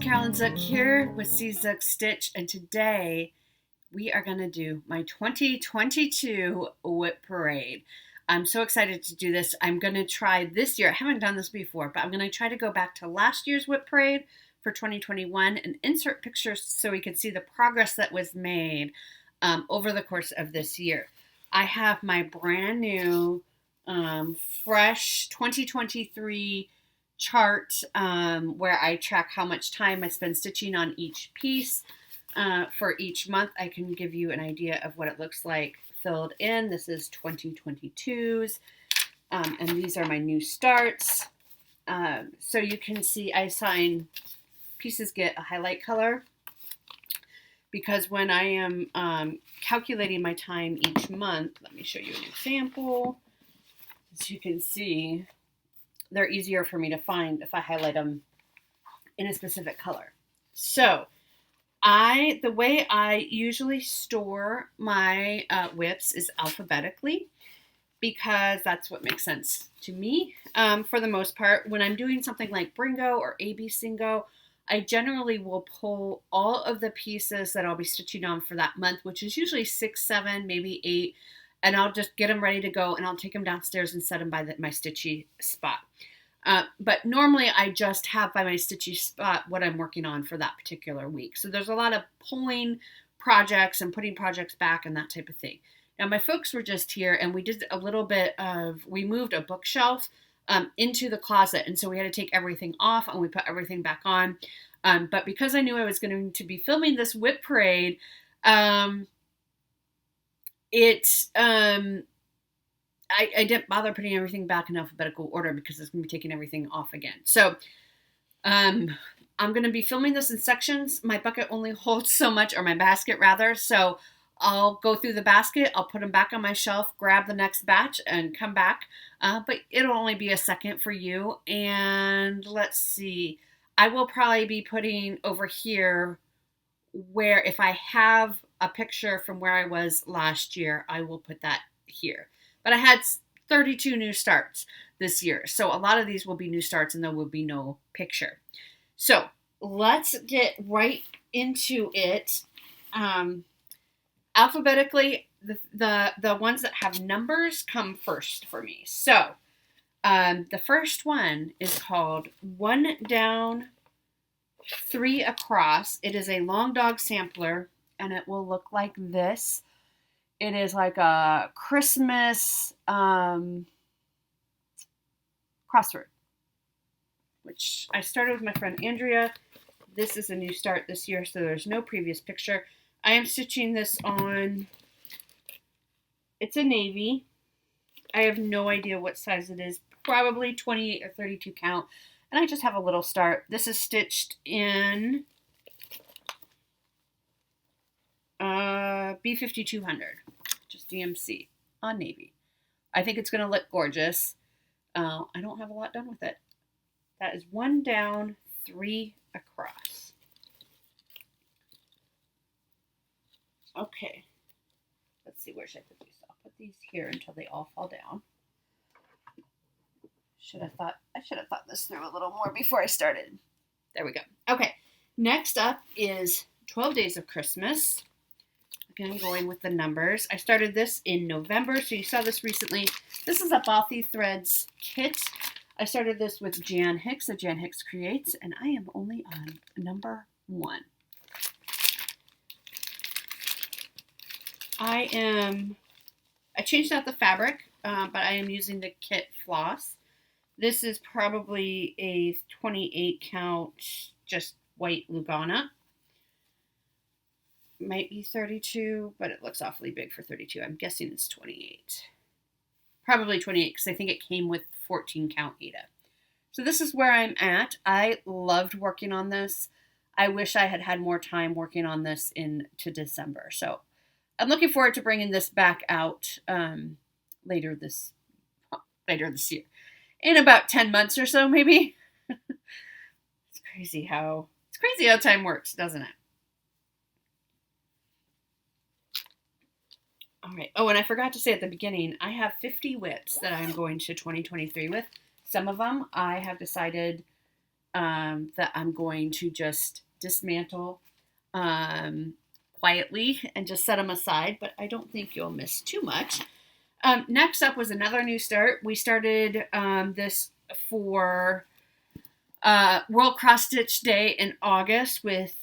Carolyn Zook here with C Zook Stitch, and today we are going to do my 2022 WIP Parade. I'm so excited to do this. I'm going to try this year. I haven't done this before, but I'm going to try to go back to last year's WIP Parade for 2021 and insert pictures so we can see the progress that was made over the course of this year. I have my brand new, fresh 2023 chart where I track how much time I spend stitching on each piece. For each month, I can give you an idea of what it looks like filled in. This is 2022's, and these are my new starts. So you can see I assign pieces get a highlight color because when I am calculating my time each month, let me show you an example. As you can see, they're easier for me to find if I highlight them in a specific color. So the way I usually store my WIPs is alphabetically because that's what makes sense to me. For the most part, when I'm doing something like Bringo or AB Singo, I generally will pull all of the pieces that I'll be stitching on for that month, which is usually 6, 7, maybe 8, and I'll just get them ready to go and I'll take them downstairs and set them by my stitchy spot. But normally I just have by my stitchy spot what I'm working on for that particular week. So there's a lot of pulling projects and putting projects back and that type of thing. Now my folks were just here and we did a little bit we moved a bookshelf into the closet. And so we had to take everything off and we put everything back on. But because I knew I was going to be filming this WIP Parade, I didn't bother putting everything back in alphabetical order because it's going to be taking everything off again. So I'm going to be filming this in sections. My bucket only holds so much, or my basket rather. So I'll go through the basket. I'll put them back on my shelf, grab the next batch, and come back. But it'll only be a second for you. And let's see. I will probably be putting over here where if I have a picture from where I was last year, I will put that here. But I had 32 new starts this year. So a lot of these will be new starts and there will be no picture. So let's get right into it. Alphabetically, the ones that have numbers come first for me. So the first one is called 1 Down, 3 Across. It is a long dog sampler and it will look like this. It is like a Christmas crossword, which I started with my friend Andrea. This is a new start this year, so there's no previous picture. I am stitching this on, it's a navy. I have no idea what size it is, probably 28 or 32 count. And I just have a little start. This is stitched in B5200, just DMC on navy. I think it's going to look gorgeous. I don't have a lot done with it. That is 1 down, 3 across. Okay, let's see, where should I put these? I'll put these here until they all fall down. I should have thought this through a little more before I started. There we go. Okay, next up is 12 Days of Christmas. Again, going with the numbers. I started this in November, so you saw this recently. This is a Bothy Threads kit. I started this with Jan Hicks of Jan Hicks Creates, and I am only on number 1. I changed out the fabric, but I am using the kit floss. This is probably a 28 count, just white Lugana. Might be 32, but it looks awfully big for 32. I'm guessing it's 28. Probably 28 because I think it came with 14 count Ada. So this is where I'm at. I loved working on this. I wish I had had more time working on this into December. So I'm looking forward to bringing this back out later this year. In about 10 months or so, maybe. It's crazy how time works, doesn't it? All right. Oh, and I forgot to say at the beginning, I have 50 WIPs that I'm going to 2023 with. Some of them I have decided that I'm going to just dismantle quietly and just set them aside, but I don't think you'll miss too much. Next up was another new start. We started this for World Cross Stitch Day in August with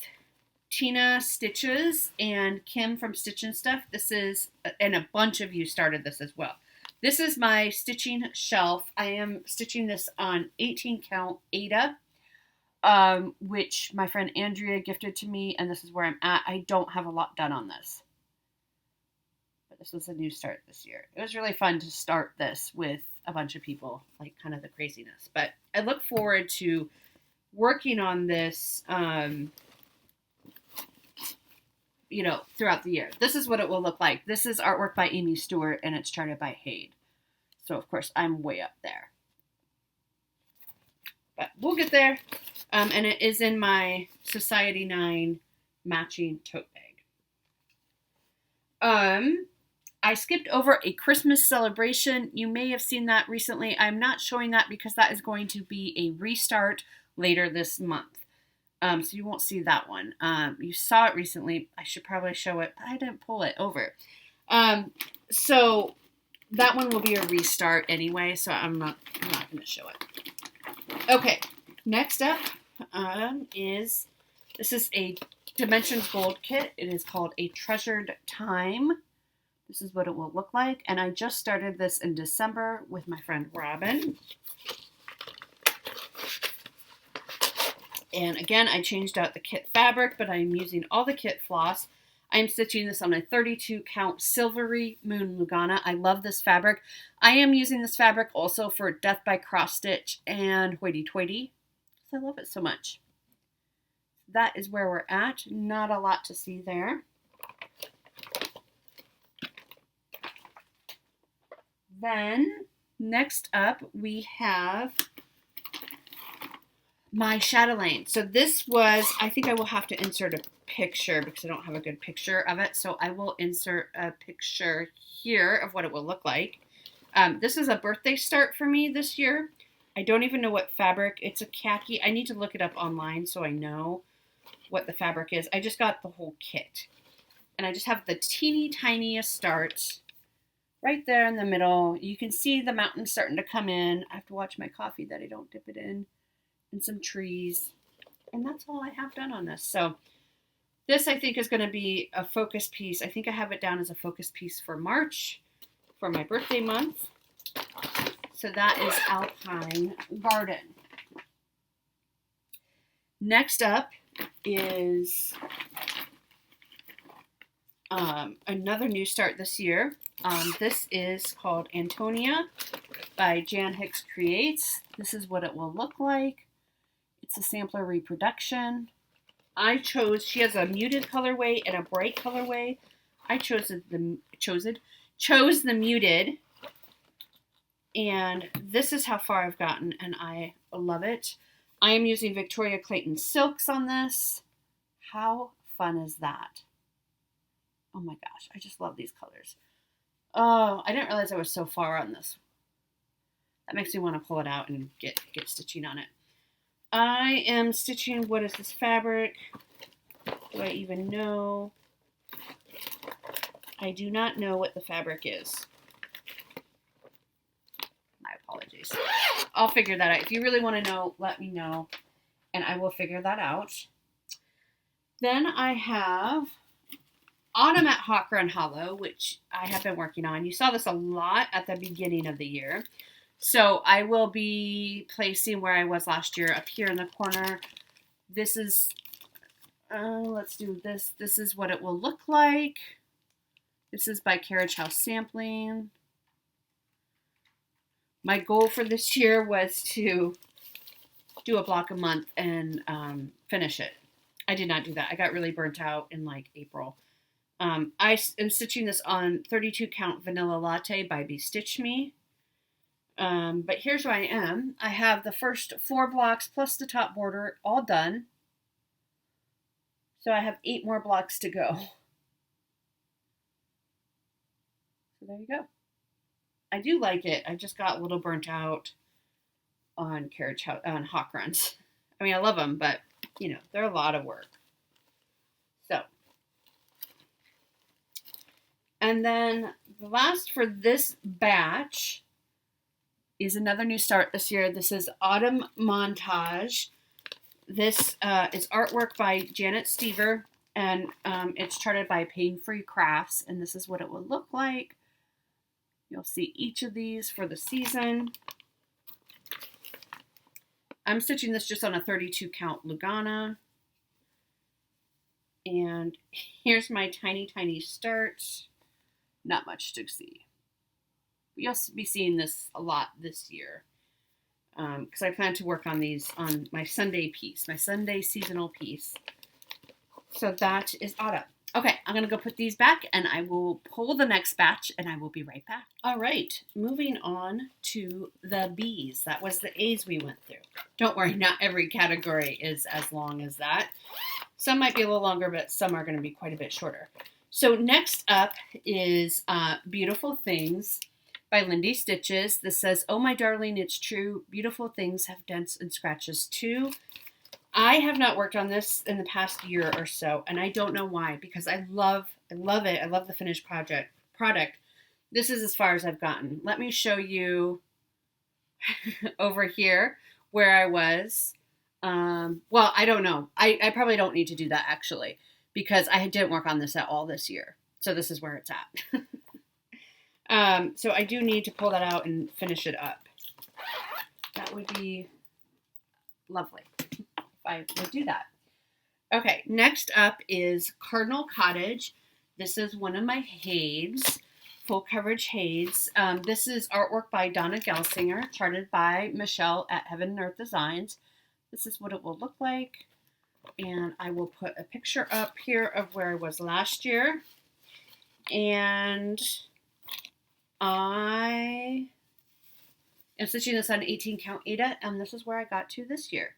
Tina Stitches and Kim from Stitch and Stuff. This is, and a bunch of you started this as well. This is my stitching shelf. I am stitching this on 18 count Ada, which my friend Andrea gifted to me, and this is where I'm at. I don't have a lot done on this, but this was a new start this year. It was really fun to start this with a bunch of people, like kind of the craziness. But I look forward to working on this, throughout the year. This is what it will look like. This is artwork by Amy Stewart, and it's charted by Haid. So, of course, I'm way up there. But we'll get there. And it is in my Society 9 matching tote bag. I skipped over a Christmas celebration. You may have seen that recently. I'm not showing that because that is going to be a restart later this month. So you won't see that one. You saw it recently. I should probably show it, but I didn't pull it over. So that one will be a restart anyway, so I'm not going to show it. Okay, next up this is a Dimensions Gold kit. It is called A Treasured Time. This is what it will look like. And I just started this in December with my friend Robin. And again, I changed out the kit fabric, but I'm using all the kit floss. I'm stitching this on a 32 count Silvery Moon Lugana. I love this fabric. I am using this fabric also for Death by Cross Stitch and Hoity Toity. I love it so much. That is where we're at. Not a lot to see there. Then next up we have my chatelaine. So this was, I think I will have to insert a picture because I don't have a good picture of it. So I will insert a picture here of what it will look like. This is a birthday start for me this year. I don't even know what fabric. It's a khaki. I need to look it up online so I know what the fabric is. I just got the whole kit. And I just have the teeny tiniest start right there in the middle. You can see the mountain starting to come in. I have to watch my coffee that I don't dip it in. And some trees. And that's all I have done on this. So this I think is going to be a focus piece. I think I have it down as a focus piece for March for my birthday month. So that is Alpine Garden. Next up is another new start this year. This is called Antonia by Jan Hicks Creates. This is what it will look like. It's a sampler reproduction. She has a muted colorway and a bright colorway. I chose the muted. And this is how far I've gotten, and I love it. I am using Victoria Clayton silks on this. How fun is that? Oh my gosh, I just love these colors. Oh, I didn't realize I was so far on this. That makes me want to pull it out and get stitching on it. I am stitching, what is this fabric? Do I even know? I do not know what the fabric is. My apologies. I'll figure that out. If you really want to know, let me know, and I will figure that out. Then I have Autumn at Hawk Run Hollow, which I have been working on. You saw this a lot at the beginning of the year. So I will be placing where I was last year, up here in the corner. This is, let's do this. This is what it will look like. This is by Carriage House Sampling. My goal for this year was to do a block a month and finish it. I did not do that. I got really burnt out in like April. I am stitching this on 32 count Vanilla Latte by Bestitch Me. But here's where I am. I have the first 4 blocks plus the top border all done. So I have 8 more blocks to go. So there you go. I do like it. I just got a little burnt out on Carriage House, on Hawk Runs. I mean, I love them, but, you know, they're a lot of work. So, and then the last for this batch is another new start this year. This is Autumn Montage. This is artwork by Janet Stever, and it's charted by Pain Free Crafts, and this is what it will look like. You'll see each of these for the season. I'm stitching this just on a 32 count Lugana. And here's my tiny, tiny start. Not much to see. You'll be seeing this a lot this year. Because I plan to work on these on my Sunday piece, my Sunday seasonal piece. So that is autumn. Okay, I'm going to go put these back and I will pull the next batch and I will be right back. All right, moving on to the B's. That was the A's we went through. Don't worry, not every category is as long as that. Some might be a little longer, but some are going to be quite a bit shorter. So next up is Beautiful Things by Lindy Stitches. This says, "Oh my darling, it's true. Beautiful things have dents and scratches too." I have not worked on this in the past year or so, and I don't know why, because I love it. I love the finished product. This is as far as I've gotten. Let me show you over here where I was. Well, I don't know. I probably don't need to do that actually, because I didn't work on this at all this year. So this is where it's at. So I do need to pull that out and finish it up. That would be lovely if I would do that. Okay, next up is Cardinal Cottage. This is one of my Hades, full coverage Hades. This is artwork by Donna Gelsinger, charted by Michelle at Heaven and Earth Designs. This is what it will look like. And I will put a picture up here of where I was last year. And I am stitching this on 18 count Ada, and this is where I got to this year.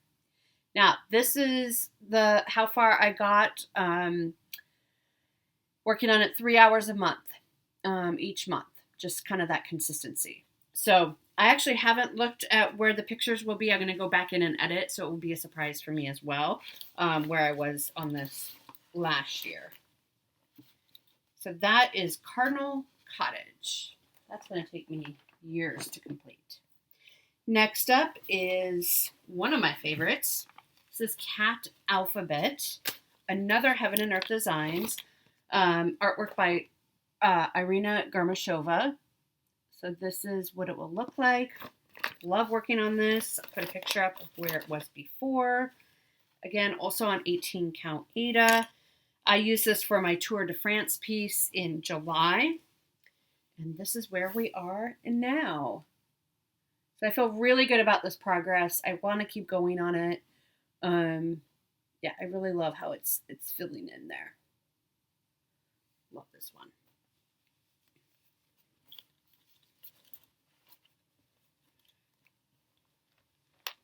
Now, this is how far I got working on it 3 hours a month, each month, just kind of that consistency. So I actually haven't looked at where the pictures will be. I'm going to go back in and edit, so it will be a surprise for me as well, where I was on this last year. So that is Cardinal Cottage. That's going to take me years to complete. Next up is one of my favorites. This is Cat Alphabet, another Heaven and Earth Designs, artwork by Irina Garmashova. So this is what it will look like. Love working on this. I'll put a picture up of where it was before. Again, also on 18 count Ada. I used this for my Tour de France piece in July. And this is where we are now. So I feel really good about this progress. I want to keep going on it. Yeah, I really love how it's filling in there. Love this one.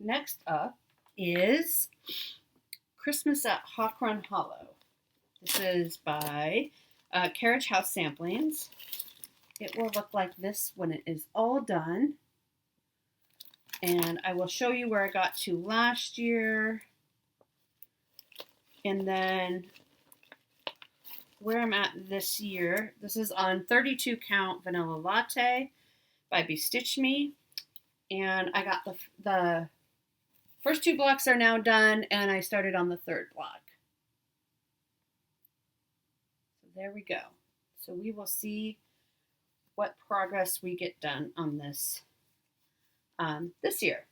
Next up is Christmas at Hawkrun Hollow. This is by Carriage House Samplings. It will look like this when it is all done. And I will show you where I got to last year. And then where I'm at this year. This is on 32 count Vanilla Latte by Bestitch Me. And I got the first 2 blocks are now done, and I started on the 3rd block. So there we go. So we will see what progress we get done on this this year.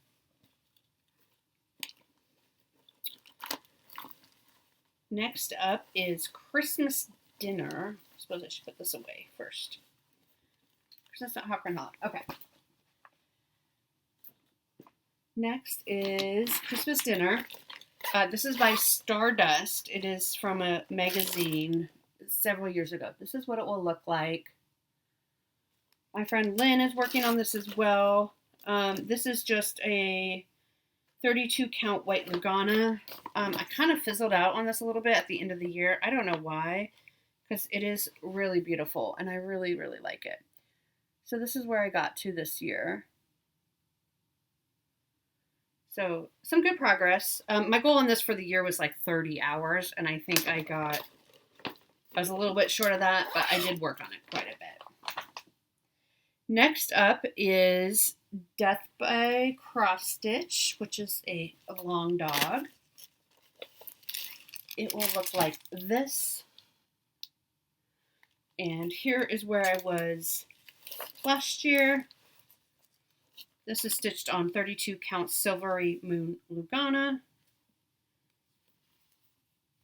Next up is Christmas Dinner. I suppose I should put this away first. Christmas at Hawkrun Hollow. Okay. Next is Christmas Dinner. This is by Stardust. It is from a magazine several years ago. This is what it will look like. My friend Lynn is working on this as well. This is just a 32 count white Lugana. I kind of fizzled out on this a little bit at the end of the year. I don't know why, because it is really beautiful and I really, really like it. So this is where I got to this year. So some good progress. My goal on this for the year was like 30 hours, and I think I was a little bit short of that, but I did work on it quite a bit. Next up is Death by Cross Stitch, which is a long dog. It will look like this. And here is where I was last year. This is stitched on 32 count Silvery Moon Lugana.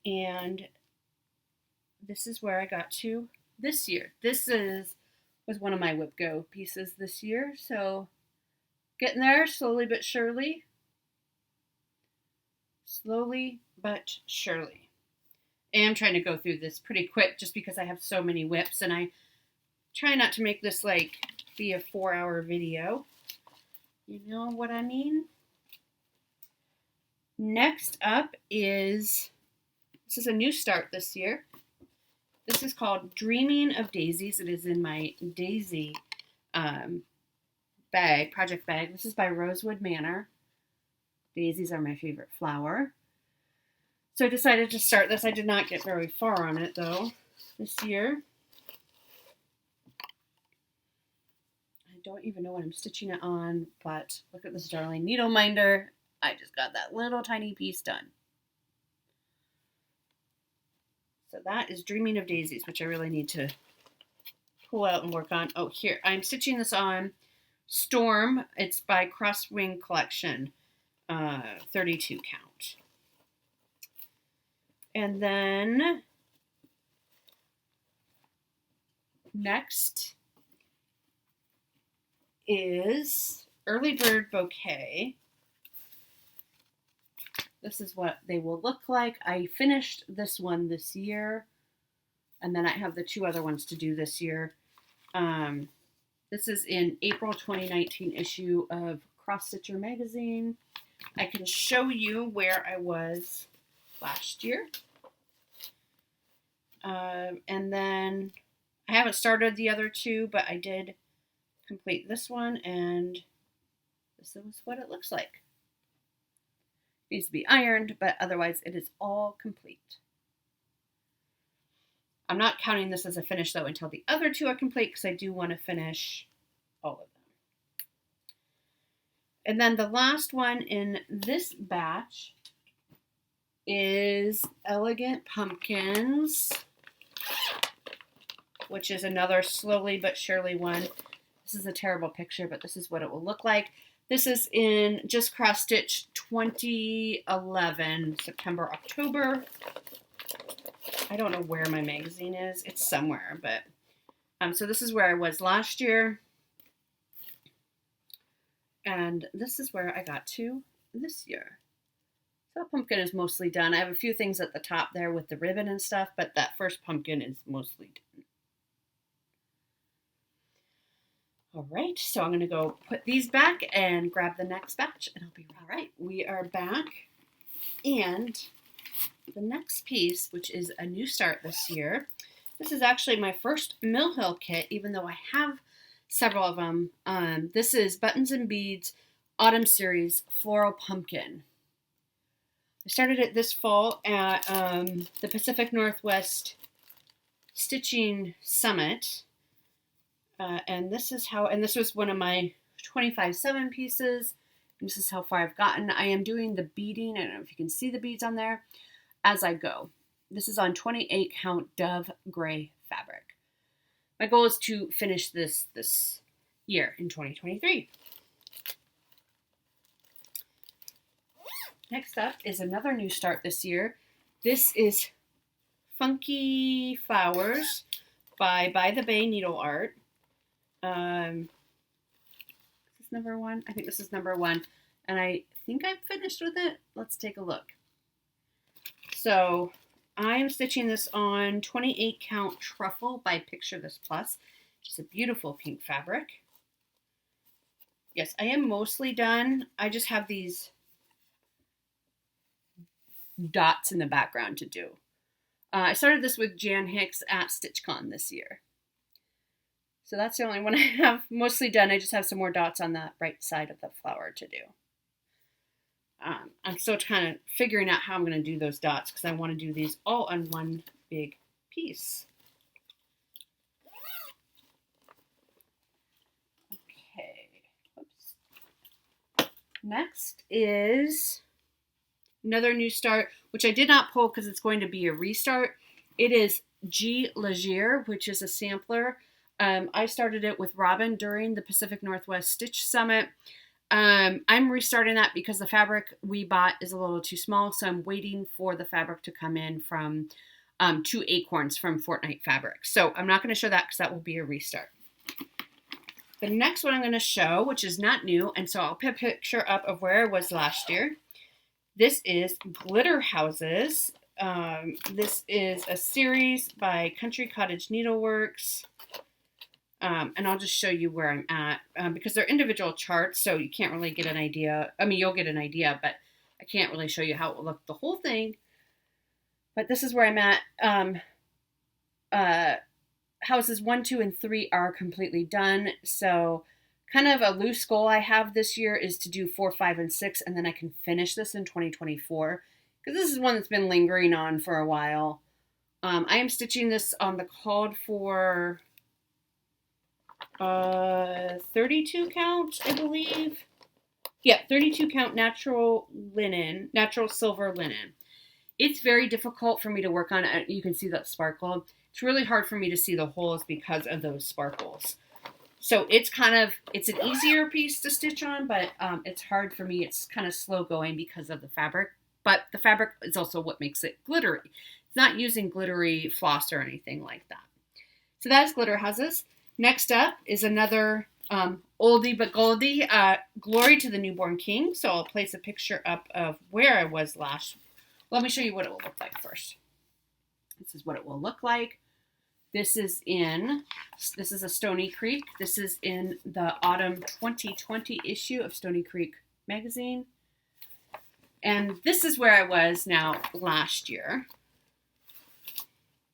And this is where I got to this year. This was one of my WIP Go pieces this year. So getting there slowly but surely. Slowly but surely. I am trying to go through this pretty quick just because I have so many WIPs, and I try not to make this like be a 4-hour video. You know what I mean? Next up is, this is a new start this year. This is called Dreaming of Daisies. It is in my Daisy bag, project bag. This is by Rosewood Manor. Daisies are my favorite flower. So I decided to start this. I did not get very far on it though this year. I don't even know what I'm stitching it on, but look at this darling needle minder. I just got that little tiny piece done. So that is Dreaming of Daisies, which I really need to pull out and work on. Oh, here, I'm stitching this on Storm. It's by Crosswing Collection, 32 count. And then next is Early Bird Bouquet. This is what they will look like. I finished this one this year, and then I have the 2 other ones to do this year. This is in April 2019 issue of Cross Stitcher magazine. I can show you where I was last year. And then I haven't started the other 2, but I did complete this one, and this is what it looks like. It needs to be ironed, but otherwise it is all complete. I'm not counting this as a finish though until the other 2 are complete, because I do want to finish all of them. And then the last one in this batch is Elegant Pumpkins, which is another slowly but surely one. This is a terrible picture, but this is what it will look like. This is in Just Cross Stitch 2011, September, October. I don't know where my magazine is. It's somewhere, but so this is where I was last year. And this is where I got to this year. So that pumpkin is mostly done. I have a few things at the top there with the ribbon and stuff, but that first pumpkin is mostly done. All right, so I'm going to go put these back and grab the next batch, and I'll be all right. We are back, and the next piece, which is a new start this year, this is actually my first Mill Hill kit, even though I have several of them. This is Buttons and Beads Autumn Series Floral Pumpkin. I started it this fall at the Pacific Northwest Stitching Summit. And this was one of my 25/7 pieces. And this is how far I've gotten. I am doing the beading, I don't know if you can see the beads on there, as I go. This is on 28 count Dove Gray fabric. My goal is to finish this year in 2023. Next up is another new start this year. This is Funky Flowers by the Bay Needle Art. Is this number 1? I think this is number 1. And I think I'm finished with it. Let's take a look. So I'm stitching this on 28 count Truffle by Picture This Plus, which is a beautiful pink fabric. Yes, I am mostly done. I just have these dots in the background to do. I started this with Jan Hicks at StitchCon this year. So that's the only one I have mostly done. I just have some more dots on the right side of the flower to do. I'm still kind of figuring out how I'm going to do those dots because I want to do these all on one big piece. Okay. Oops. Next is another new start, which I did not pull because it's going to be a restart. It is G Leger, which is a sampler. I started it with Robin during the Pacific Northwest Stitch Summit. I'm restarting that because the fabric we bought is a little too small, so I'm waiting for the fabric to come in from 2 Acorns from Fortnite Fabric. So I'm not going to show that because that will be a restart. The next one I'm going to show, which is not new, and so I'll put a picture up of where I was last year. This is Glitter Houses. This is a series by Country Cottage Needleworks. And I'll just show you where I'm at because they're individual charts, so you can't really get an idea. I mean, you'll get an idea, but I can't really show you how it will look the whole thing. But this is where I'm at. Houses 1, 2, and 3 are completely done. So kind of a loose goal I have this year is to do 4, 5, and 6, and then I can finish this in 2024 because this is one that's been lingering on for a while. I am stitching this on the called for 32 count, I believe. Yeah, 32 count natural silver linen. It's very difficult for me to work on. You can see that sparkle. It's really hard for me to see the holes because of those sparkles. So it's an easier piece to stitch on, but it's hard for me. It's kind of slow going because of the fabric. But the fabric is also what makes it glittery. It's not using glittery floss or anything like that. So that's Glitter Houses. Next up is another oldie but goldie, Glory to the Newborn King. So I'll place a picture up of where I was last. Let me show you what it will look like first. This is what it will look like. This is a Stony Creek. This is in the autumn 2020 issue of Stony Creek magazine. And this is where I was now last year.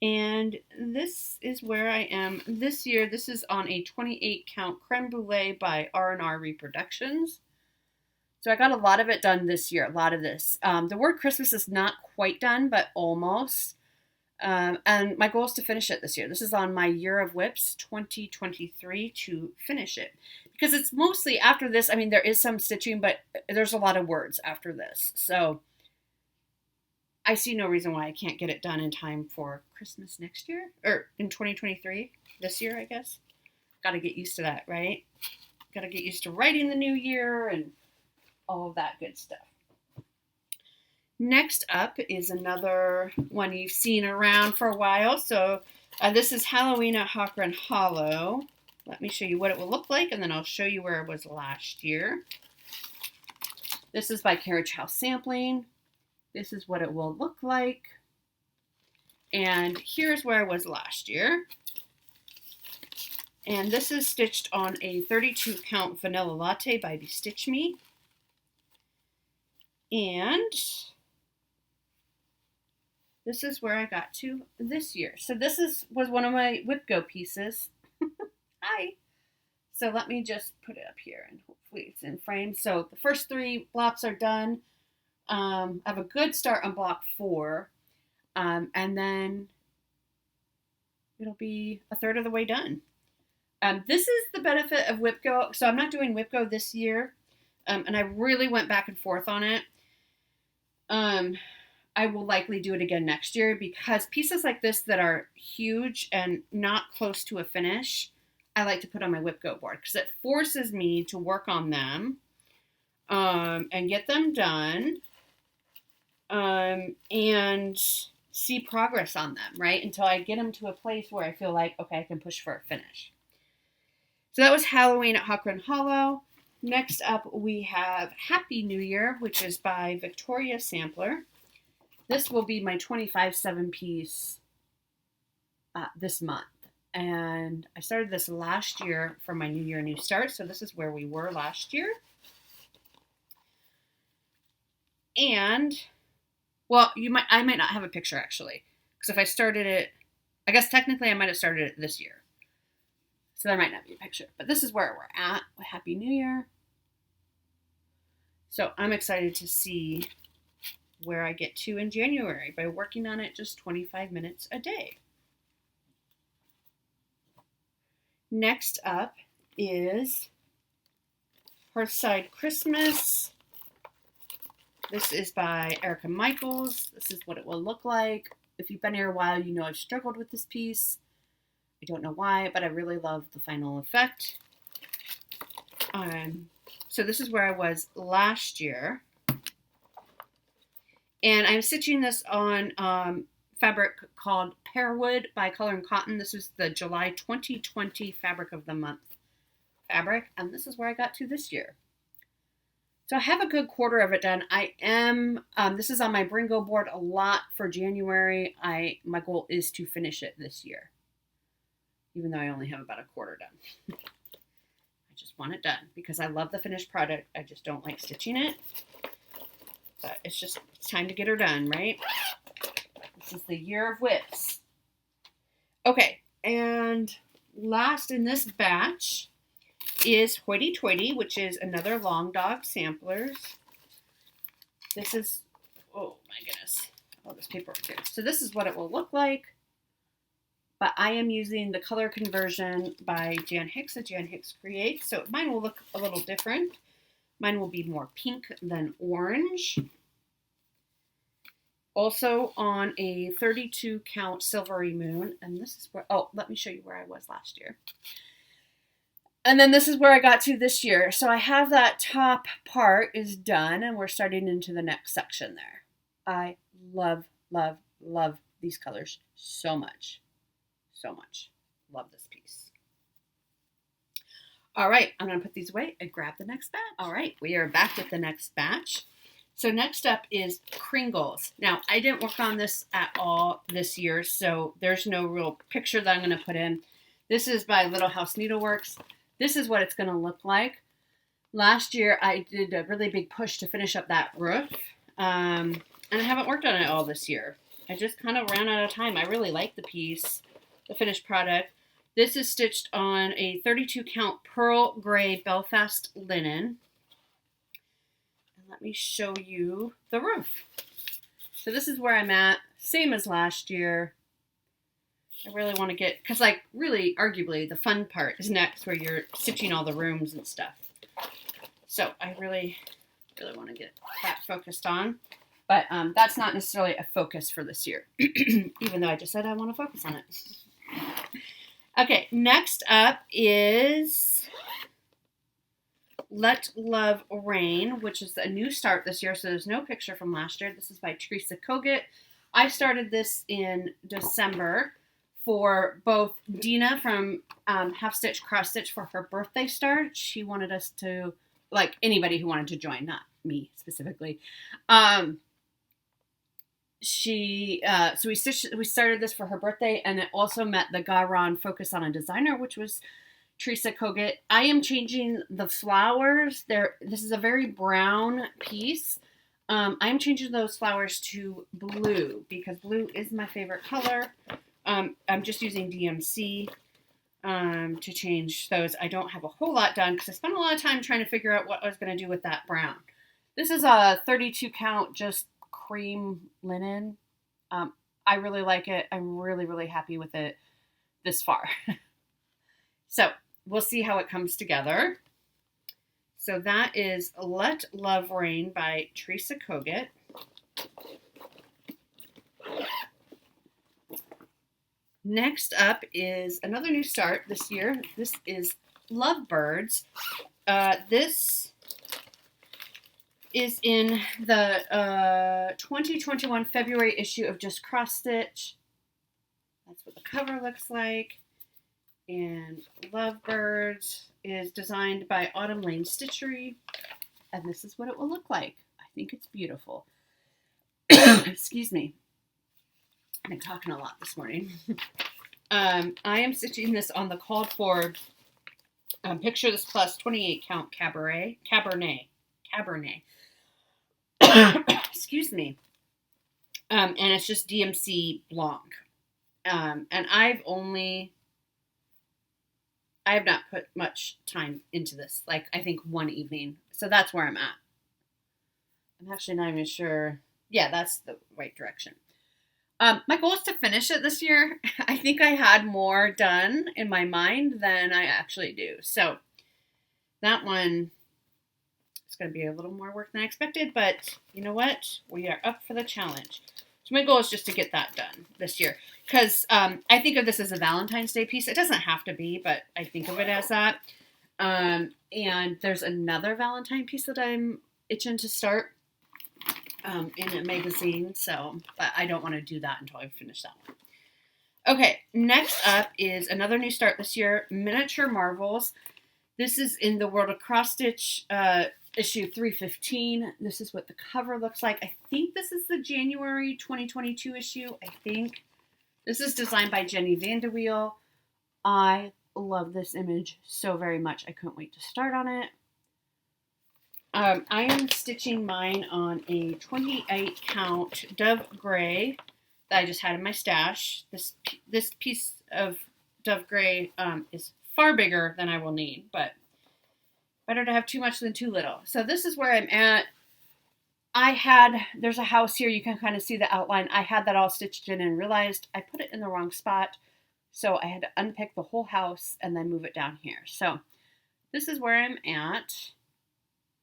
And this is where I am this year. This is on a 28 count creme brulee by R&R Reproductions. So I got a lot of it done this year, a lot of this. The word Christmas is not quite done, but almost. And my goal is to finish it this year. This is on my Year of WIPs 2023 to finish it. Because it's mostly after this, I mean, there is some stitching, but there's a lot of words after this. So I see no reason why I can't get it done in time for Christmas next year. Or in 2023, this year, I guess. Got to get used to that, right? Got to get used to writing the new year and all of that good stuff. Next up is another one you've seen around for a while. So this is Halloween at Acorns Hollow. Let me show you what it will look like, and then I'll show you where it was last year. This is by Carriage House Sampling. This is what it will look like. And here's where I was last year. And this is stitched on a 32 count Vanilla Latte by Bestitch Me. And this is where I got to this year. So this was one of my WIP Go pieces. Hi. So let me just put it up here and hopefully it's in frame. So the first 3 blocks are done. I have a good start on block 4. And then it'll be a third of the way done. This is the benefit of WIP Go. So I'm not doing WIP Go this year. And I really went back and forth on it. I will likely do it again next year because pieces like this that are huge and not close to a finish, I like to put on my WIP Go board because it forces me to work on them and get them done and see progress on them, right? Until I get them to a place where I feel like, okay, I can push for a finish. So that was Halloween at Acorns Hollow. Next up, we have Happy New Year, which is by Victoria Sampler. This will be my 25/7 piece this month. And I started this last year for my New Year, New Start. So this is where we were last year. And, well, I might not have a picture actually. Because if I started it, I guess technically I might have started it this year. So there might not be a picture. But this is where we're at with Happy New Year. So I'm excited to see where I get to in January by working on it just 25 minutes a day. Next up is Hearthside Christmas. This is by Erica Michaels. This is what it will look like. If you've been here a while, you know I've struggled with this piece. I don't know why, but I really love the final effect. So this is where I was last year. And I'm stitching this on fabric called Pearwood by Color and Cotton. This is the July 2020 Fabric of the Month fabric. And this is where I got to this year. So I have a good quarter of it done. I am, this is on my Bringo board a lot for January. My goal is to finish it this year, even though I only have about a quarter done. I just want it done because I love the finished product. I just don't like stitching it. But it's time to get her done, right? This is the year of WIPs. Okay, and last in this batch is Hoity Toity, which is another Long Dog Samplers. This is, oh my goodness, all this paperwork here. So this is what it will look like, but I am using the color conversion by Jan Hicks of Jan Hicks Creates, so mine will look a little different. Mine will be more pink than orange. Also on a 32 count Silvery Moon, and this is where, oh, let me show you where I was last year. And then this is where I got to this year. So I have that top part is done and we're starting into the next section there. I love, love, love these colors so much. So much. Love this piece. All right, I'm going to put these away and grab the next batch. All right, we are back with the next batch. So next up is Kringles. Now, I didn't work on this at all this year, so there's no real picture that I'm going to put in. This is by Little House Needleworks. This is what it's going to look like. Last year, I did a really big push to finish up that roof, and I haven't worked on it all this year. I just kind of ran out of time. I really like the piece, the finished product. This is stitched on a 32 count pearl gray Belfast linen. And let me show you the roof. So this is where I'm at, same as last year. I really want to get, because like really arguably the fun part is next where you're stitching all the rooms and stuff. So I really want to get that focused on. But that's not necessarily a focus for this year, even though I just said I want to focus on it. Okay, next up is Let Love Rain, which is a new start this year, so there's no picture from last year. This is by Teresa Kogut. I started this in December for both Dina from Half Stitch Cross Stitch for her birthday start. She wanted us to, like anybody who wanted to join, not me specifically. So we started this for her birthday, and it also met the Garon Focus on a Designer, which was Teresa Kogut. I am changing the flowers. This is a very brown piece. I'm changing those flowers to blue because blue is my favorite color. I'm just using DMC to change those. I don't have a whole lot done because I spent a lot of time trying to figure out what I was going to do with that brown. This is a 32 count, just cream linen. I really like it. I'm really, really happy with it this far. So we'll see how it comes together. So that is Let Love Rain by Teresa Kogut. Next up is another new start this year. This is Lovebirds. This is in the 2021 February issue of Just Cross Stitch. That's what the cover looks like. And Lovebirds is designed by Autumn Lane Stitchery. And this is what it will look like. I think it's beautiful. Excuse me. I've been talking a lot this morning. I am stitching this on the called for Picture This Plus 28 count Cabernet. Excuse me. And it's just DMC Blanc. And I have not put much time into this. Like, I think one evening. So that's where I'm at. I'm actually not even sure. Yeah, that's the right direction. My goal is to finish it this year. I think I had more done in my mind than I actually do. So that one is going to be a little more work than I expected, but you know what? We are up for the challenge. So my goal is just to get that done this year because I think of this as a Valentine's Day piece. It doesn't have to be, but I think of it as that. And there's another Valentine piece that I'm itching to start in a magazine, but I don't want to do that until I finish that one. Okay, next up is another new start this year, Miniature Marvels. This is in the World of Cross Stitch issue 315. This is what the cover looks like. I think this is the January 2022 issue. I think this is designed by Jenny Vandeweel. I love this image so very much. I couldn't wait to start on it. I am stitching mine on a 28 count Dove Gray that I just had in my stash. This piece of Dove Gray is far bigger than I will need, but better to have too much than too little. So this is where I'm at. There's a house here, you can kind of see the outline. I had that all stitched in and realized I put it in the wrong spot. So I had to unpick the whole house and then move it down here. So this is where I'm at.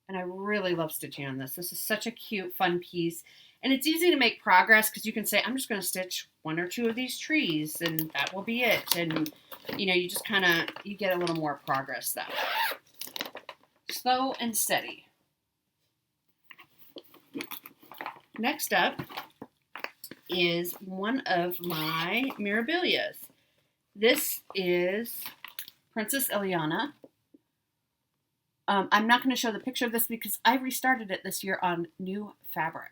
And I really love stitching on this. This is such a cute, fun piece. And it's easy to make progress because you can say, I'm just going to stitch one or two of these trees and that will be it. And, you know, you just you get a little more progress that way. Slow and steady. Next up is one of my Mirabilias. This is Princess Ileana. I'm not going to show the picture of this because I restarted it this year on new fabric.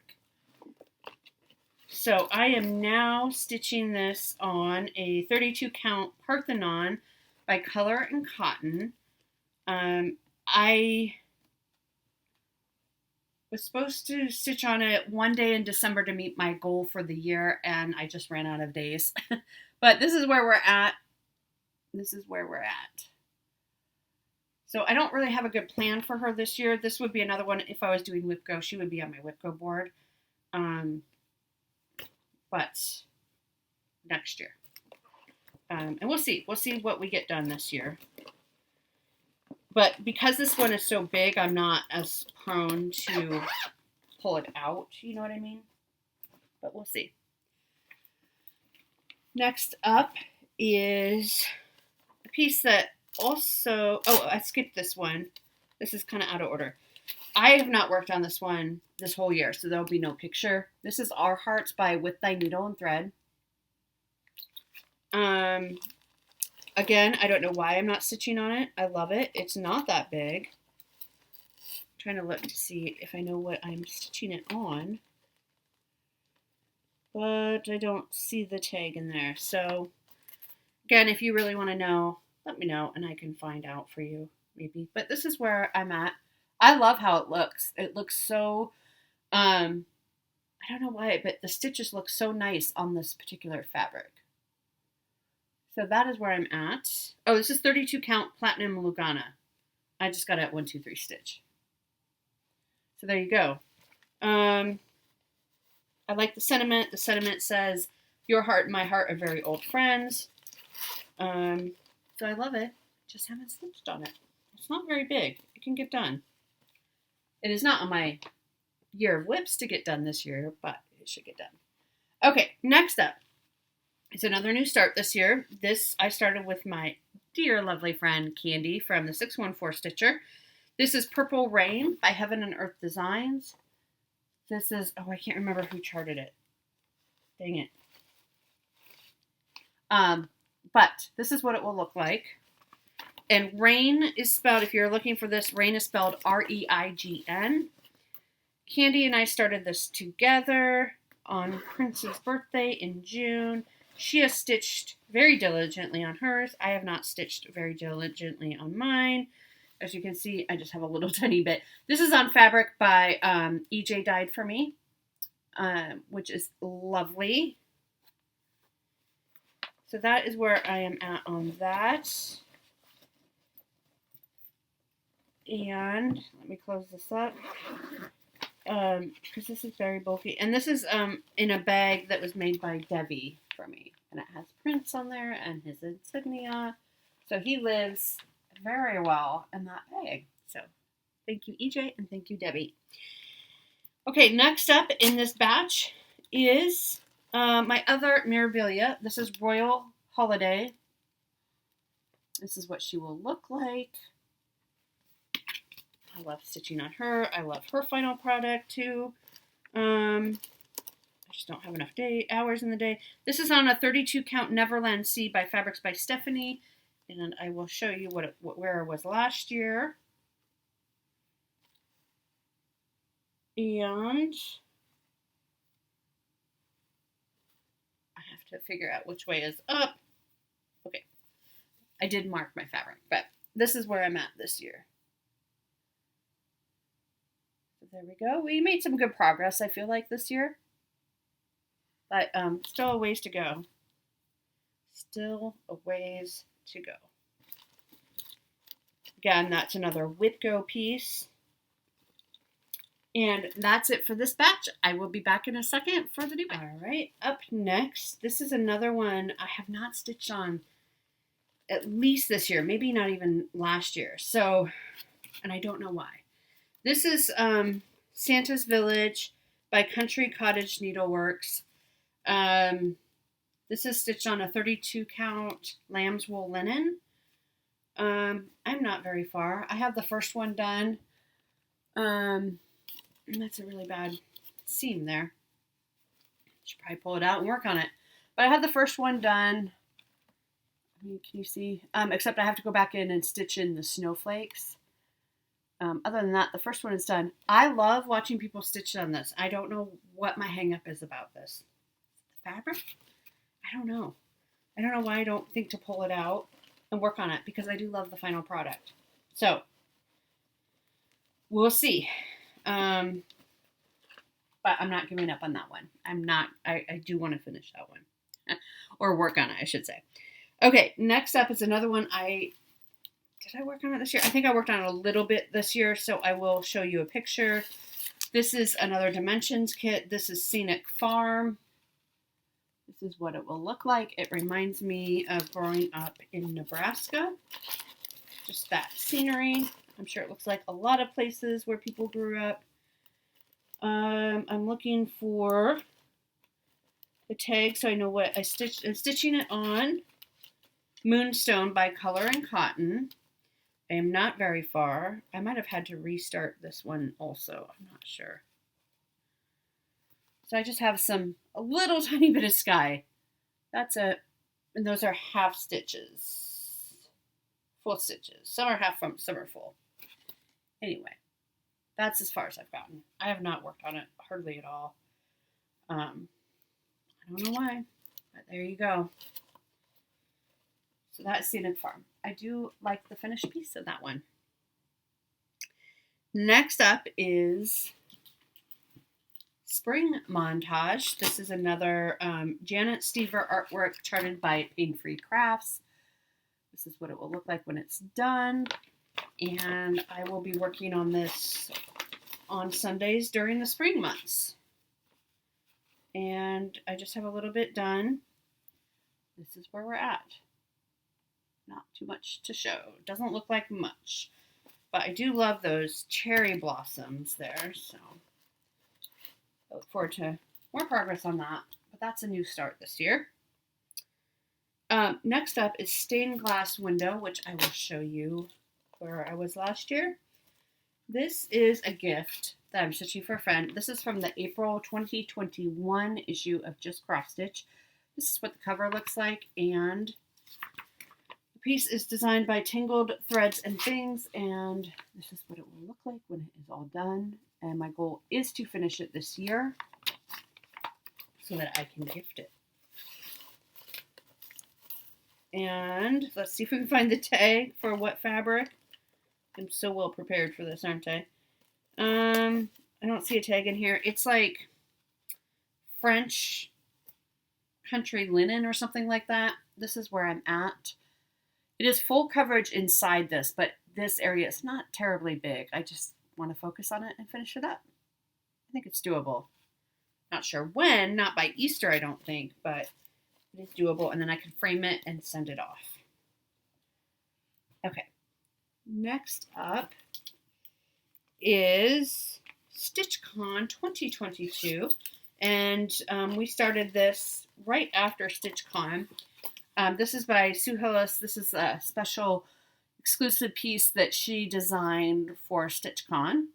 So I am now stitching this on a 32 count Parthenon by Color and Cotton. I was supposed to stitch on it one day in December to meet my goal for the year, and I just ran out of days. But this is where we're at. So I don't really have a good plan for her this year. This would be another one. If I was doing WIP Go, she would be on my WIP Go board. But next year. And we'll see. We'll see what we get done this year. But because this one is so big, I'm not as prone to pull it out. You know what I mean? But we'll see. Next up is a piece that also, I skipped this one. This is kind of out of order. I have not worked on this one this whole year, so there'll be no picture. This is Our Hearts by With Thy Needle and Thread. Again, I don't know why I'm not stitching on it. I love it. It's not that big. I'm trying to look to see if I know what I'm stitching it on. But I don't see the tag in there. So, again, if you really want to know, let me know and I can find out for you, maybe. But this is where I'm at. I love how it looks. It looks so, I don't know why, but the stitches look so nice on this particular fabric. So that is where I'm at. Oh, this is 32 count Platinum Lugana. I just got it at 1, 2, 3 stitch. So there you go. I like the sentiment. The sentiment says, your heart and my heart are very old friends. So I love it. Just haven't stitched on it. It's not very big. It can get done. It is not on my year of WIPs to get done this year, but it should get done. Okay, next up. It's another new start this year. This I started with my dear lovely friend Candy from the 614 Stitcher. This is Purple Rain by Heaven and Earth Designs. This is, I can't remember who charted it. Dang it. But this is what it will look like. And Rain is spelled, if you're looking for this, Rain is spelled R-E-I-G-N. Candy and I started this together on Prince's birthday in June. She has stitched very diligently on hers. I have not stitched very diligently on mine. As you can see, I just have a little tiny bit. This is on fabric by EJ Dyed For Me, which is lovely. So that is where I am at on that. And let me close this up. because this is very bulky. And this is in a bag that was made by Debbie for me. And it has prints on there and his insignia. So he lives very well in that bag. So thank you, EJ, and thank you, Debbie. Okay, next up in this batch is my other memorabilia. This is Royal Holiday. This is what she will look like. I love stitching on her. I love her final product too. I just don't have enough hours in the day. This is on a 32 count Neverland Sea by Fabrics by Stephanie. And I will show you where it was last year. And I have to figure out which way is up. Okay. I did mark my fabric, but this is where I'm at this year. So there we go. We made some good progress, I feel like, this year. But still a ways to go. Still a ways to go. Again, that's another WIP piece. And that's it for this batch. I will be back in a second for the new batch. All right, up next, this is another one I have not stitched on at least this year, maybe not even last year. So, and I don't know why. This is Santa's Village by Country Cottage Needleworks. This is stitched on a 32 count lamb's wool linen. I'm not very far. I have the first one done. And that's a really bad seam there. Should probably pull it out and work on it. But I had the first one done. I mean, can you see? Except I have to go back in and stitch in the snowflakes. Other than that, the first one is done. I love watching people stitch on this. I don't know what my hang up is about this. The fabric? I don't know. I don't know why I don't think to pull it out and work on it, because I do love the final product. So, we'll see. But I'm not giving up on that one. I do want to finish that one. Or work on it, I should say. Okay, next up is another one. Did I work on it this year? I think I worked on it a little bit this year, so I will show you a picture. This is another Dimensions kit. This is Scenic Farm. This is what it will look like. It reminds me of growing up in Nebraska. Just that scenery. I'm sure it looks like a lot of places where people grew up. I'm looking for the tag so I know what I'm stitching it on Moonstone by Color and Cotton. I am not very far. I might have had to restart this one also. I'm not sure. So I just have a little tiny bit of sky. That's it. And those are half stitches. Full stitches. Some are half, some are full. Anyway, that's as far as I've gotten. I have not worked on it hardly at all. I don't know why, but there you go. So that's Scenic Farm. I do like the finished piece of that one. Next up is Spring Montage. This is another Janet Stever artwork charted by Pain Free Crafts. This is what it will look like when it's done. And I will be working on this on Sundays during the spring months. And I just have a little bit done. This is where we're at. Not too much to show. Doesn't look like much. But I do love those cherry blossoms there. So I look forward to more progress on that. But that's a new start this year. Next up is Stained Glass Window, which I will show you where I was last year. This is a gift that I'm stitching for a friend. This is from the April 2021 issue of Just Cross Stitch. This is what the cover looks like, and the piece is designed by Tangled Threads and Things, and this is what it will look like when it is all done. And my goal is to finish it this year so that I can gift it. And let's see if we can find the tag for what fabric. I'm so well prepared for this, aren't I? I don't see a tag in here. It's like French country linen or something like that. This is where I'm at. It is full coverage inside this, but this area is not terribly big. I just want to focus on it and finish it up. think it's doable. Not sure when, not by Easter, I don't think, but it is doable. And then I can frame it and send it off. Okay. Next up is StitchCon 2022. And we started this right after StitchCon. This is by Sue Hillis. This is a special exclusive piece that she designed for StitchCon.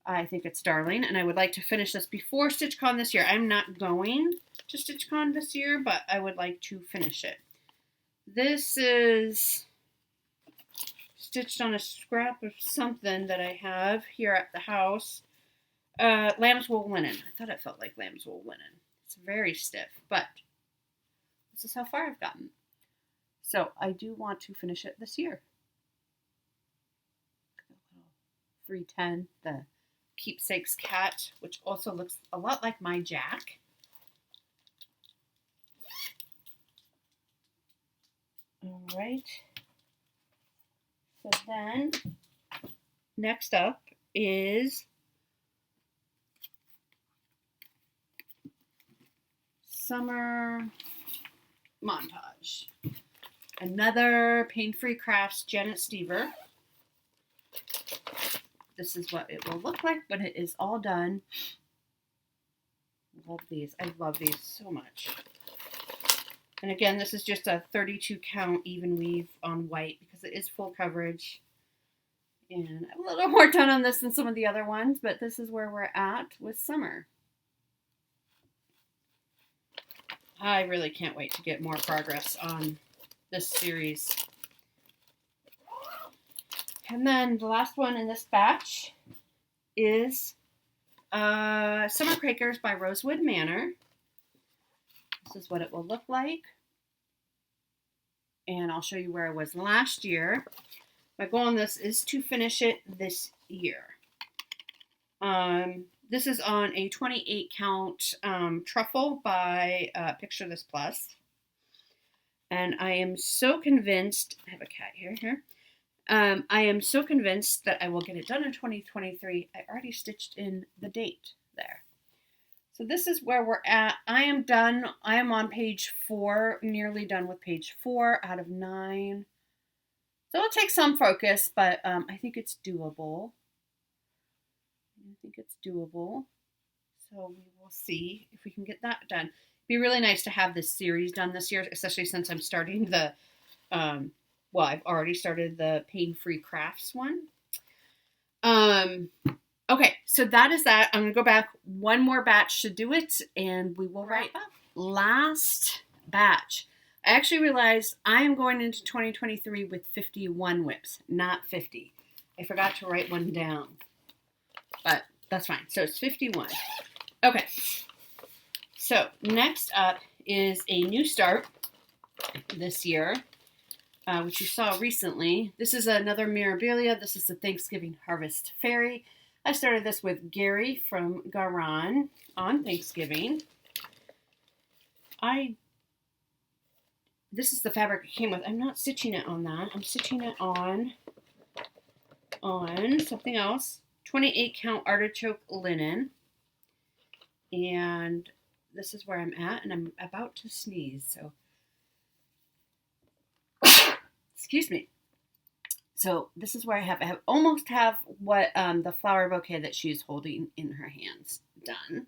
I think it's darling, and I would like to finish this before StitchCon this year. I'm not going to StitchCon this year, but I would like to finish it. This is stitched on a scrap of something that I have here at the house. Lamb's wool linen. I thought it felt like lamb's wool linen. It's very stiff, but this is how far I've gotten. So I do want to finish it this year. 310, the Keepsake's cat, which also looks a lot like my Jack. All right. So then, next up is Summer Montage. Another Pain-Free Crafts Janet Stever. This is what it will look like when it is all done. Love these. I love these so much. And again, this is just a 32 count even weave on white because it is full coverage. And I'm a little more done on this than some of the other ones, but this is where we're at with summer. I really can't wait to get more progress on this series. And then the last one in this batch is Summer Quakers by Rosewood Manor. This is what it will look like. And I'll show you where I was last year. My goal on this is to finish it this year. This is on a 28 count truffle by Picture This Plus. And I am so convinced, I have a cat here. I am so convinced that I will get it done in 2023. I already stitched in the date there. So this is where we're at. I am done. I am on page 4, nearly done with page 4 out of 9. So it'll take some focus, but I think it's doable. So we will see if we can get that done. It'd be really nice to have this series done this year, especially since I'm starting the well, I've already started the Pain-Free Crafts one. Okay, so that is that. I'm going to go back one more batch to do it, and we will wrap up. Last batch. I actually realized I am going into 2023 with 51 WIPs, not 50. I forgot to write one down, but that's fine. So it's 51. Okay, so next up is a new start this year. Which you saw recently. This is another Mirabilia. This is the Thanksgiving Harvest Fairy. I started this with Gary from Garan on Thanksgiving. This is the fabric it came with. I'm not stitching it on that. I'm stitching it on something else. 28 count artichoke linen. And this is where I'm at, and I'm about to sneeze, so excuse me. So this is where I almost have what the flower bouquet that she's holding in her hands done.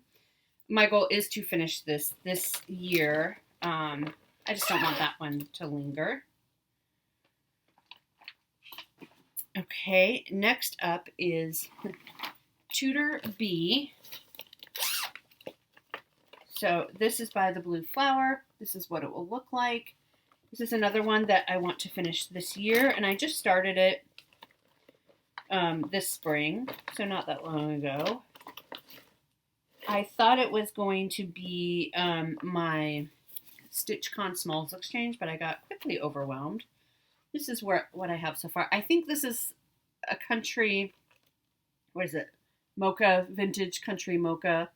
My goal is to finish this year. I just don't want that one to linger. Okay, next up is Tudor Bee. So this is by the Blue Flower. This is what it will look like. This is another one that I want to finish this year, and I just started it this spring, so not that long ago. I thought it was going to be my StitchCon Smalls Exchange, but I got quickly overwhelmed. This is what I have so far. I think this is a country, what is it? Mocha, vintage country mocha.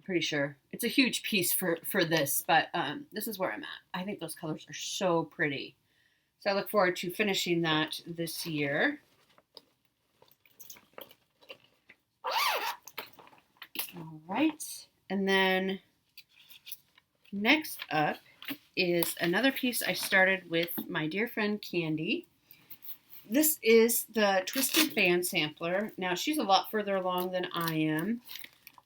Pretty sure it's a huge piece for this, but this is where I'm at. I think those colors are so pretty, so I look forward to finishing that this year. right, and then next up is another piece I started with my dear friend Candy. This is the Twisted Band Sampler. Now, she's a lot further along than I am.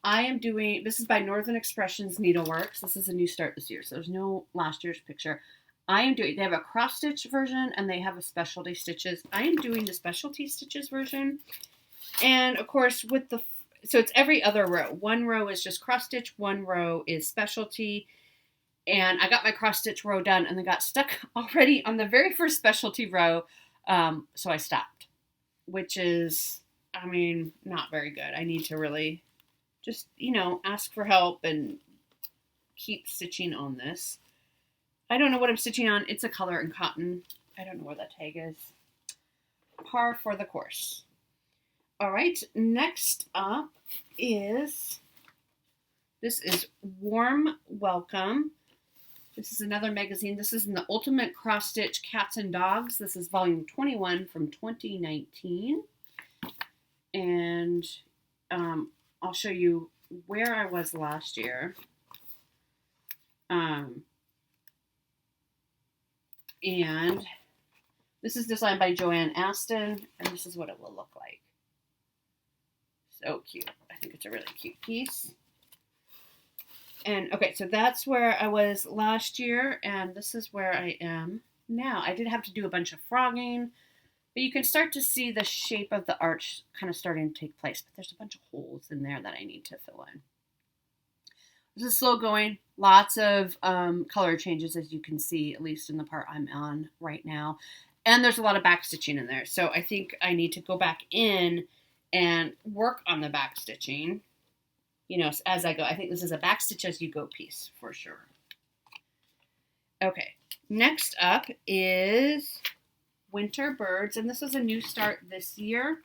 This is by Northern Expressions Needleworks. This is a new start this year, so there's no last year's picture. They have a cross stitch version and they have a specialty stitches. I am doing the specialty stitches version. And of course, so it's every other row. One row is just cross stitch, one row is specialty. And I got my cross stitch row done and then got stuck already on the very first specialty row. So I stopped, which is, not very good. I need to really just, ask for help and keep stitching on this. I don't know what I'm stitching on. It's a color and cotton. I don't know where that tag is. Par for the course. All right, next up this is Warm Welcome. This is another magazine. This is in the Ultimate Cross Stitch Cats and Dogs. This is volume 21 from 2019. And I'll show you where I was last year. And this is designed by Joanne Aston, and this is what it will look like. So cute. I think it's a really cute piece. And okay, so that's where I was last year, and this is where I am now. I did have to do a bunch of frogging, but you can start to see the shape of the arch kind of starting to take place, but there's a bunch of holes in there that I need to fill in. This is slow going, lots of color changes, as you can see, at least in the part I'm on right now. And there's a lot of back stitching in there. So I think I need to go back in and work on the back stitching, as I go. I think this is a back stitch as you go piece for sure. Okay, next up is Winter Birds, and this is a new start this year,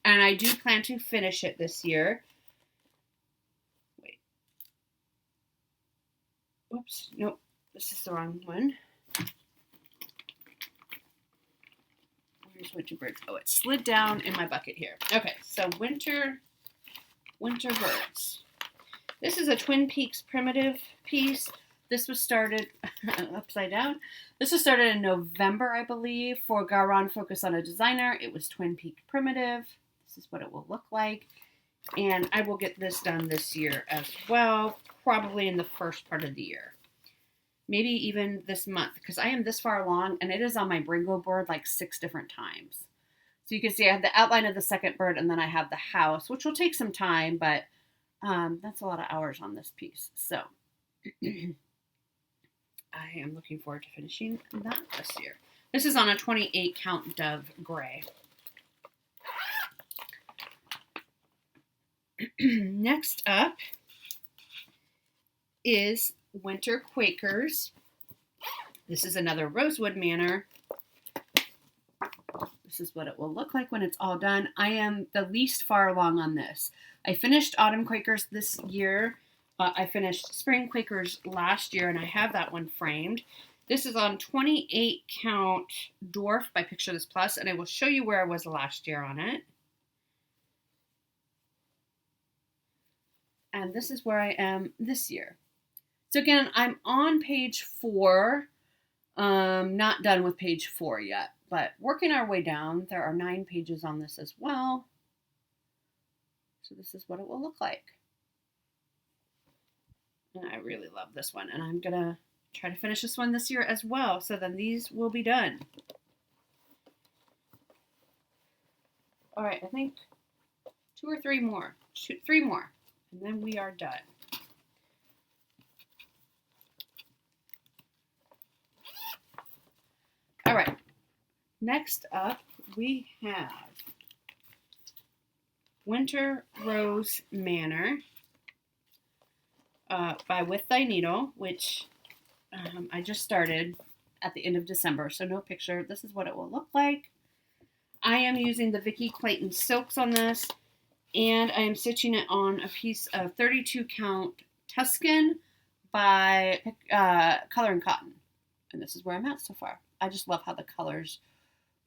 and I do plan to finish it this year. Wait. Whoops, nope, this is the wrong one. Where's Winter Birds? Oh, it slid down in my bucket here. Okay, so Winter Birds. This is a Twin Peaks primitive piece. This was started upside down. This was started in November, I believe, for Garon Focus on a Designer. It was Twin Peaks primitive. This is what it will look like. And I will get this done this year as well, probably in the first part of the year. Maybe even this month, because I am this far along, and it is on my Bringo board like 6 different times. So you can see I have the outline of the second bird, and then I have the house, which will take some time, but that's a lot of hours on this piece. So I am looking forward to finishing that this year. This is on a 28 count Dove Gray. Next up is Winter Quakers. This is another Rosewood Manor. This is what it will look like when it's all done. I am the least far along on this. I finished Autumn Quakers this year. I finished Spring Quakers last year, and I have that one framed. This is on 28 count Dwarf by Picture This Plus, and I will show you where I was last year on it. And this is where I am this year. So again, I'm on page 4, not done with page 4 yet, but working our way down. There are 9 pages on this as well. So this is what it will look like. And I really love this one, and I'm gonna try to finish this one this year as well, so then these will be done. All right, I think 2 or 3 more, 3 more, and then we are done. All right, next up we have Winter Rose Manor by With Thy Needle, which I just started at the end of December, so no picture. This is what it will look like. I am using the Vicki Clayton silks on this, and I am stitching it on a piece of 32 count Tuscan by Color and Cotton. And this is where I'm at so far. I just love how the colors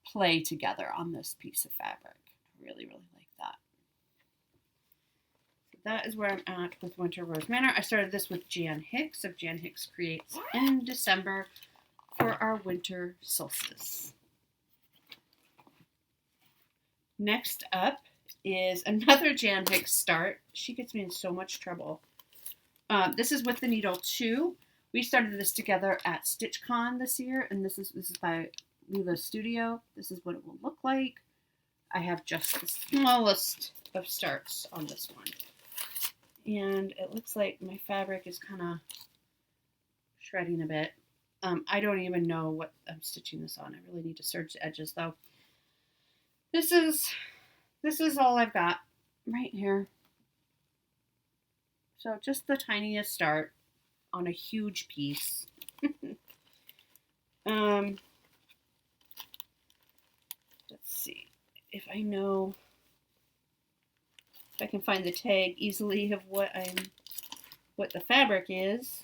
play together on this piece of fabric. I really, really like that. So that is where I'm at with Winter Rose Manor. I started this with Jan Hicks of Jan Hicks Creates in December for our winter solstice. Next up is another Jan Hicks start. She gets me in so much trouble. This is with the needle 2. We started this together at StitchCon this year, and this is by Lila Studio. This is what it will look like. I have just the smallest of starts on this one. And it looks like my fabric is kind of shredding a bit. I don't even know what I'm stitching this on. I really need to serge the edges though. This is all I've got right here. So just the tiniest start on a huge piece. Let's see if I know if I can find the tag easily of what the fabric is.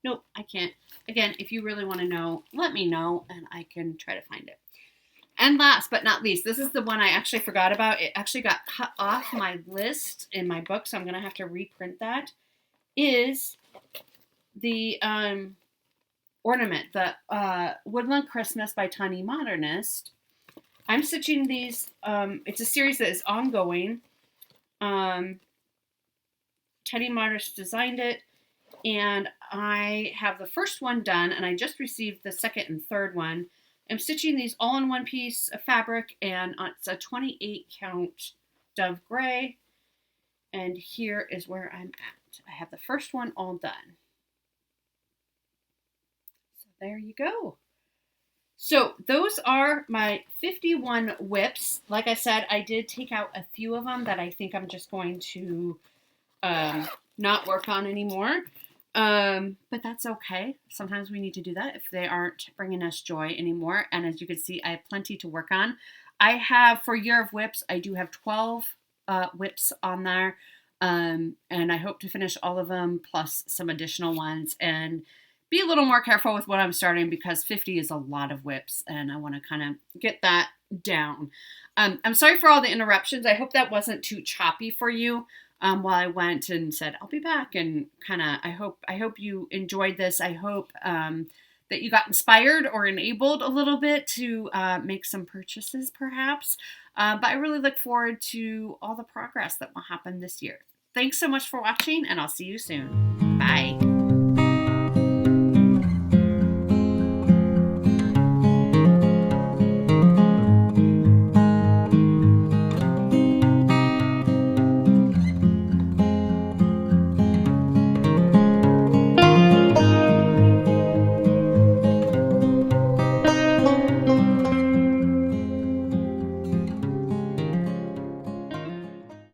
Nope, I can't. Again, if you really want to know, let me know and I can try to find it. And last but not least, this is the one I actually forgot about. It actually got cut off my list in my book, so I'm going to have to reprint that. Is the ornament, the Woodland Christmas by Tiny Modernist. I'm stitching these. It's a series that is ongoing. Tiny Modernist designed it. And I have the first one done, and I just received the second and third one. I'm stitching these all in one piece of fabric, and it's a 28 count Dove Gray. And here is where I'm at. I have the first one all done. So there you go. So those are my 51 WIPs. Like I said, I did take out a few of them that I think I'm just going to not work on anymore. But that's okay. Sometimes we need to do that if they aren't bringing us joy anymore. And as you can see, I have plenty to work on. I have, for Year of WIPs, I do have 12 WIPs on there. And I hope to finish all of them plus some additional ones and be a little more careful with what I'm starting because 50 is a lot of WIPs and I want to kind of get that down. I'm sorry for all the interruptions. I hope that wasn't too choppy for you. While I went and said, I'll be back and kind of, I hope you enjoyed this. I hope that you got inspired or enabled a little bit to make some purchases perhaps. But I really look forward to all the progress that will happen this year. Thanks so much for watching and I'll see you soon. Bye.